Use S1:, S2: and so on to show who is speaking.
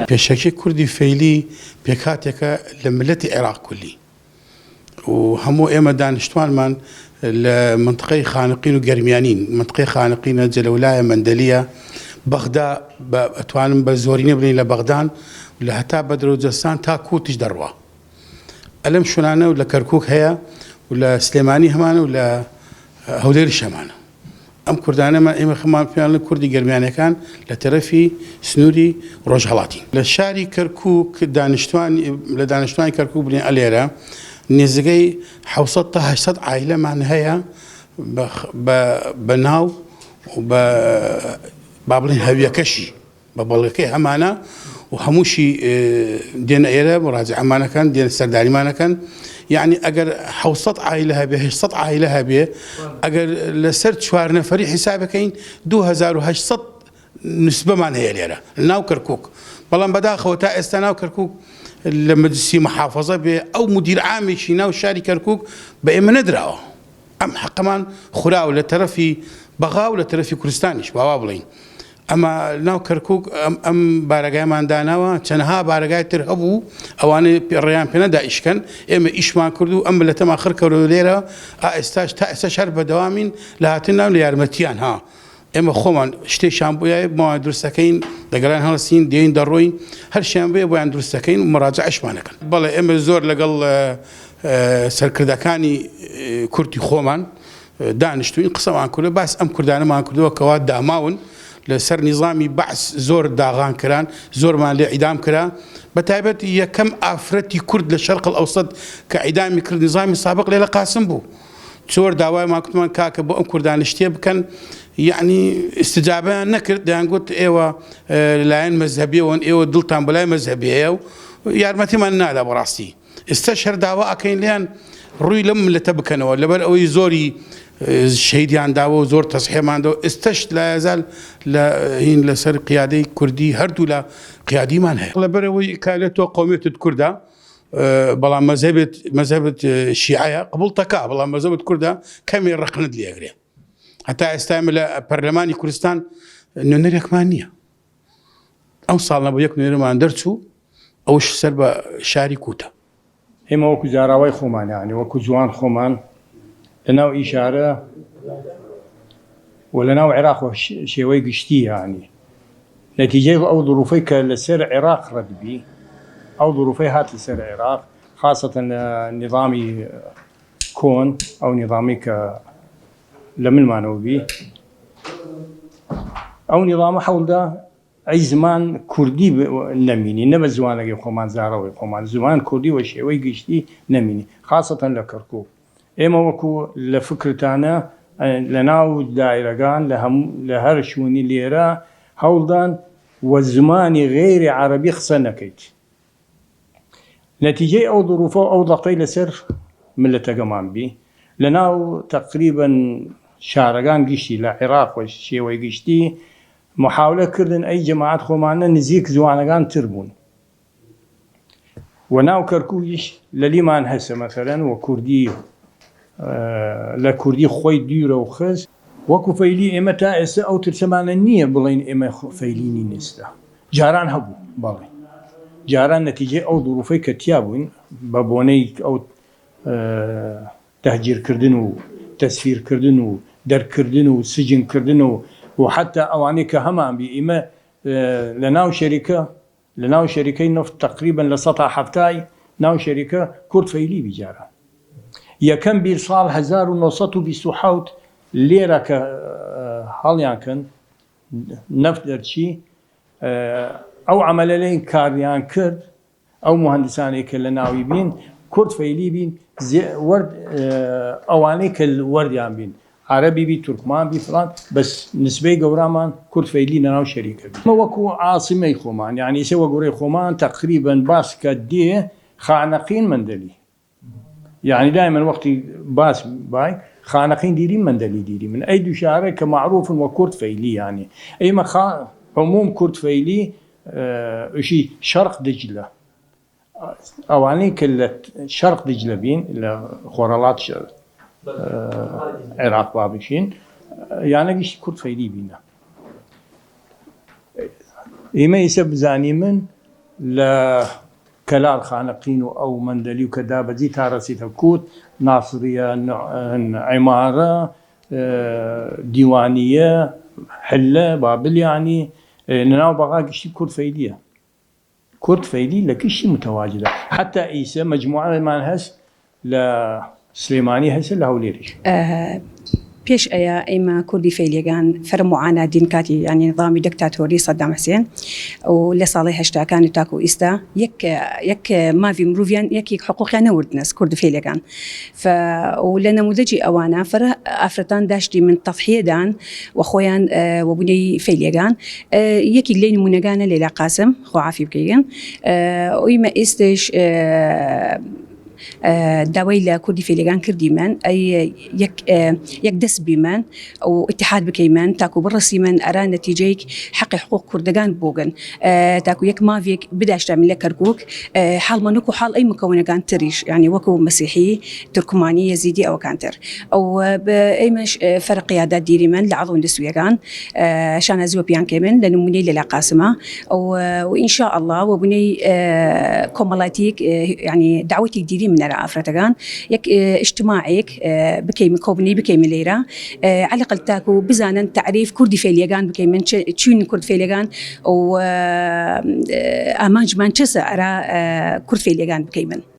S1: پێشەکی کوردی فەیلی پێکاتێکە لە ملەتی عێراق کولی و هەموو ئێمە دانیشتوانمان لە منطقەی خانقین و گەرمیانین منطقەی خانقینە جەلەولایە مەندەلیە بەغدا ئەتوانم بە زۆرینە بنین لە بەغدان و لە هەتا بەدرەوجەستان تا کوتیش دەڕوا ئەلەم شوێنانە و لە کەرکووک هەیە و لە سلێمانی هەمانە و لە هەولێریش هەمانە ئەم کوردانەمان ئێمە خەمان پێیان لە کوردی گەرمیانەکان لە تەرەفی سنووری ڕۆژهەڵاتی لە شاری کەرکووک لە دانیشتوانی کەرکووک بنین ئەلێرە نێزگەی 700 تا 800 عایلەمان هەیە بە ناو و با بڵێن هەویەکەشی بە بەڵگەکەی هەمانە و هەمووشی دێنە ئێرە مراجعەمانەکەن دێنە سەرداریمانەکەن یعنی ئەگەر 700 عایلە هەبێ 800 عایلە هەبێ ئەگەر لەسەر 4 نەفەری حیساب بکەین 2800 نسبەمان هەیە لێرە ناو کەرکووک بەڵام بەداخەوە تا ئێستا ناو کەرکووک لە مەجلیسی محافەزە بێ ئەو مدیر عامێکی ناو شاری کەرکووک بە ئێمە نەدراوە ئەم حەقەمان خوراوە لە تەرەفی بەغا و لە تەرەفی کوردستانیش باوا بڵین ئەمە ناو کەرکووک ئەم بارگایمان داناوە چەندها بارگای تر هەبوو ئەوانەی ڕێیان پێ نەدا ئیشکەن ئێمە ئیشمان کرد و ئەم ملەتەمان خڕکەوە لێرە ئێستاش تا ئێستا شەر بەدەوامین لە هاتنناو لە یارمەتیان ها ئێمە خۆمان شتێکشان بۆیە بۆیان دروستەکەین دەگەڵیان هەڵسین دێین دەڕۆین هەرشیان بێ بۆیان دروستەکەین و مراجعەشمانەکەن بەڵێ ئێمە زۆر لەگەڵ سەرکردەکانی کورتی خۆمان دانیشتوین قسەمان کردو باس ئەم کوردانەمان کردووە کەوا داماون لەسەر نیظامی بەعس زۆر داغان کران زۆرمان لێ عیدام کرا بەتایبەت یەکەم ئافرەتی کورد لە شەرق ئەوسەد کە عیدامی کرد نیظامی سابق لێلە قاسم بوو زۆر داوای ماکوتمان کاکە بۆ ئەم کوردانە شتێ بکەن یعنی استجابیان نەکرد دەیانگوت ئێوە لایەن مەزهەبیەوەن ئێوە دڵتان بەلای مەزهەبیەیە و یارمەتیمان نادا بەڕاستی ئێستا شەر داوا ئەکەین لیان ڕووی لەم ملەتە بکەنەوە لەبەر ئەوەی زۆری شەیدیان داوە و زۆر تەسحێماندەوە ئێستش لا یەزال هین لەسەر قیادەی کوردی هەردوو لە قیادیمان هەیە لەبەرەوەی کالێتەوە قەومێتت کووردە بەڵام مەزهبت شیعەیە قبول تەکا بەڵام مەزهبت کووردە کەمێ ڕقنت لێگرێ هەتا ئێستا ئێمە لە پەرلەمانی کوردستان نوێنەرێکمان نییە ئەو ساڵ نەبوو یەک نوێنەرمان دەرچوو ئەوش سەر بە شاری کوتە
S2: ئێمە وەکو جاراوای خۆمان یعنی وەکو جوان خۆمان لەناو ئیشارە و لەناو عێراق شێوەی گشتی یعنی نەتیجەی ئەو ظروفەی کە لەسەر عێراق ڕەتبی ئەو ظروفەی هات لەسەر عێراق خاصەتەن لە نظامی کۆن ئەو نظامی کە لە منمانەوە بی ئەو نظامە حەولدا ئەی زمان کوردی نەمینی نەبە زوانەکەی خۆمان زاراوەی خۆمان زمان کوردی وە شێوەی گشتی نەمینی خاصەتەن لە کەرکووک ئێمە وەکو لە فکرتانە لە ناو دایرەکان لە هەر شوونی لێرە هەوڵدان وە زمانی غێری عەرەبی قسە نەکەیت نەتیجەی ئەو ظروفە ئەو دەقەی لەسەر ملەتەکەمان بی لە ناو تەقریبەن شارەکان گشتی لە عێراق و شێوەی گشتی محاولە کردن ئەی جەماعەت خۆمانە نزیک زوانەکان تر بوون و ناو کەرکووکیش لە لیمان هەسە مەسەلەن و کوردی لە کوردی خۆی دوورە و خز وەکو فەیلی ئێمە تا ئێستا ئەو ترسەمانە نییە بڵین ئێمە فەیلینی نێستا جاران هەبوو بەڵێ جاران نەتیجەی ئەو ظروفەی کە تیا بووین بە بۆنەی ئەو تەهجیرکردن و تەسفیرکردن و دەرکردن و سجنکردن و حتا ئەوانەی کە هەمان بی ئێمە لە ناو شەریکەی نفت تقریبا لە 170 ناو شەریکە کورد فەیلی بیجاران یەکەم بیر ساڵ 1927 لێرە کە هەڵیان کەن نەفت دەرچی ئەو عەمەلە لێن کاریان کرد ئەو مهندسانەی کە لە ناوی بین کورد فەیلی بین ئەوانەی کە وەردیان بین عەرەبی بی تورکمان بی فڵان بەس نسبەی گەورامان کورد فەیلی لەناو شەریکە بی وەکو عاسمەی خۆمان یعنی سێ وەگۆڕەی خۆمان تقریبا باس کە دێ خانەقین مەندەلی يعني دائما وقت باس باي خانقين ديرين مندلي ديري من اي دو شعر كمعروف وكرد فيلي يعني اي عموم كرد فيلي شي شرق دجله اواني كل شرق دجله بين خورالات عێراق وا بشین یانەگەشتی کورد فەیلی بینە ئێمە ئیسە بزانی من لە کەلال خانەقین و ئەو مەندەلی و کە دابەجی تا ڕەسیتە کوت ناسریە عیمارە دیوانیە حلە بابلیانی لەناو بەغا گشتی کورد فەیلیە کورد فەیلی لە کشتی متەواجدە حتا ئیسە مەجموعەمان هەست لە سلێمانی هەست لە هەولێریش
S3: پێش ئەیە ئێمە کوردی فەیلیەکان فەرموعانە دین کاتی ینی نظامی دکتاتۆری سەدام حوسێن و لە ساڵی هەشتاکانی تاکو و ئێستا یەک ماوی مرۆڤیان یەکێک حقوقیان نەوردنەس کورد فەیلیەکان و لە نەموودەجی ئەوانە فەرە ئافرەتان داشتی من تەضحیەدان و خۆیان وەبوونەی فەیلیەکان یەکی لێ نمونەکانە لەیلا قاسم خۆعافی بکەیگەن ئێمە ئێستش داوای لە کوردی فێلیەکان کردیمان یەک دەست بیمان و اتحاد بکەیمان تاکو بڕسیمان ئەرا نەتیجەیەک حەقی حقوق کوردەکان بۆگەن تاکو یەک ماوێک بداشتامی لە کەرکووک حاڵمەنوک و حاڵ ئەی مکەونەکان تریش ینی وەکو مەسیحی تورکمانی یەزیدی ئەوەکان تر ئەو ئەیمەش فەرقیادا دیریمان لە عەڵ هەندسوویەکان شانازیوە پیان کەمن لە نمونەی لەلا قاسمە و ئینشاء الله وبنەی کۆمەڵاتیەک ینی دعوەتێک دیری منەرە ئافرەتەکان یەک اجتماعێک بکەیمە کۆبنەی بکەیمە لێرە على الأقل تاکو بزانن تعریف کوردی فێلیەکان بکەیمن چین کورد فێلیەکان و ئامانجمان چەسە ئەرا کورد فێلیەکان بکەیمن